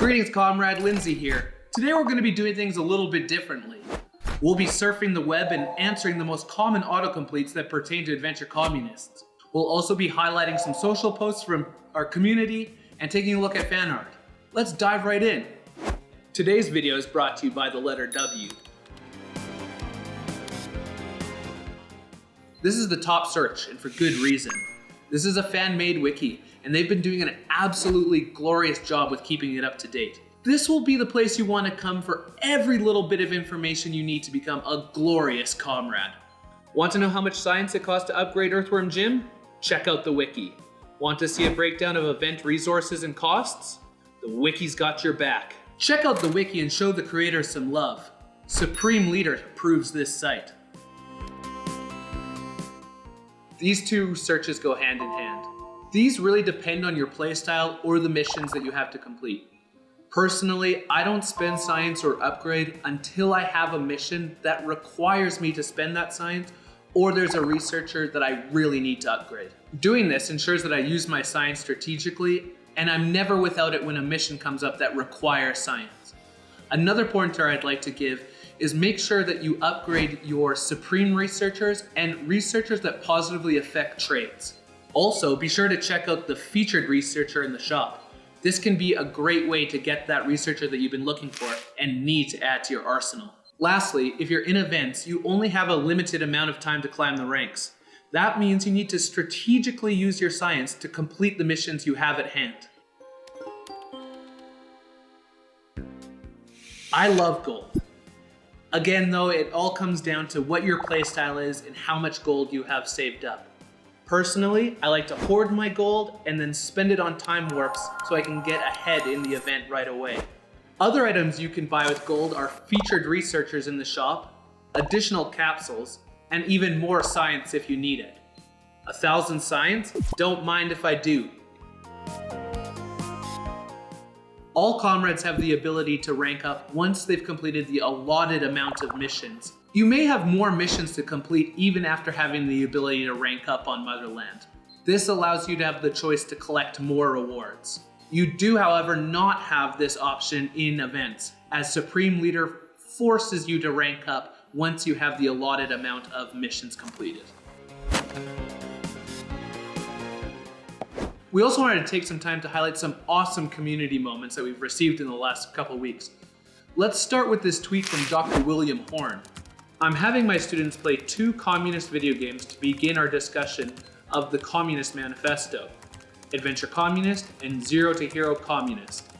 Greetings, comrade Lindsay here. Today we're going to be doing things a little bit differently. We'll be surfing the web and answering the most common autocompletes that pertain to AdVenture communists. We'll also be highlighting some social posts from our community and taking a look at fan art. Let's dive right in. Today's video is brought to you by the letter W. This is the top search, and for good reason. This is a fan-made wiki, and they've been doing an absolutely glorious job with keeping it up to date. This will be the place you want to come for every little bit of information you need to become a glorious comrade. Want to know how much science it costs to upgrade Earthworm Jim? Check out the wiki. Want to see a breakdown of event resources and costs? The wiki's got your back. Check out the wiki and show the creators some love. Supreme Leader proves this site. These two searches go hand in hand. These really depend on your playstyle or the missions that you have to complete. Personally, I don't spend science or upgrade until I have a mission that requires me to spend that science, or there's a researcher that I really need to upgrade. Doing this ensures that I use my science strategically, and I'm never without it when a mission comes up that requires science. Another pointer I'd like to give is make sure that you upgrade your supreme researchers and researchers that positively affect trades. Also, be sure to check out the featured researcher in the shop. This can be a great way to get that researcher that you've been looking for and need to add to your arsenal. Lastly, if you're in events, you only have a limited amount of time to climb the ranks. That means you need to strategically use your science to complete the missions you have at hand. I love gold. Again though, it all comes down to what your playstyle is and how much gold you have saved up. Personally, I like to hoard my gold and then spend it on time warps so I can get ahead in the event right away. Other items you can buy with gold are featured researchers in the shop, additional capsules, and even more science if you need it. 1,000 science? Don't mind if I do. All comrades have the ability to rank up once they've completed the allotted amount of missions. You may have more missions to complete even after having the ability to rank up on Motherland. This allows you to have the choice to collect more rewards. You do, however, not have this option in events, as Supreme Leader forces you to rank up once you have the allotted amount of missions completed. We also wanted to take some time to highlight some awesome community moments that we've received in the last couple weeks. Let's start with this tweet from Dr. William Horn. I'm having my students play 2 communist video games to begin our discussion of the Communist Manifesto, AdVenture Communist and Zero to Hero Communist.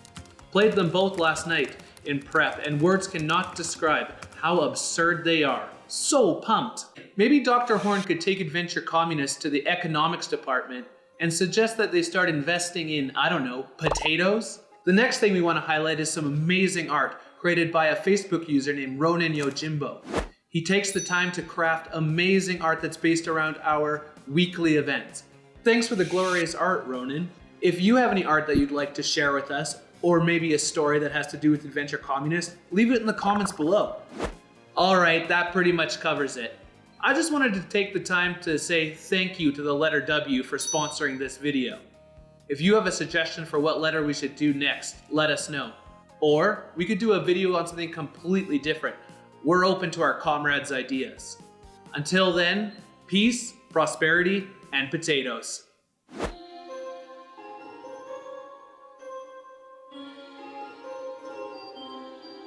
Played them both last night in prep, and words cannot describe how absurd they are. So pumped. Maybe Dr. Horn could take AdVenture Communist to the economics department and suggest that they start investing in, I don't know, potatoes? The next thing we want to highlight is some amazing art created by a Facebook user named Ronin Yojimbo. He takes the time to craft amazing art that's based around our weekly events. Thanks for the glorious art, Ronin. If you have any art that you'd like to share with us, or maybe a story that has to do with AdVenture Communist, leave it in the comments below. Alright, that pretty much covers it. I just wanted to take the time to say thank you to the letter W for sponsoring this video. If you have a suggestion for what letter we should do next, let us know. Or we could do a video on something completely different. We're open to our comrades' ideas. Until then, peace, prosperity, and potatoes.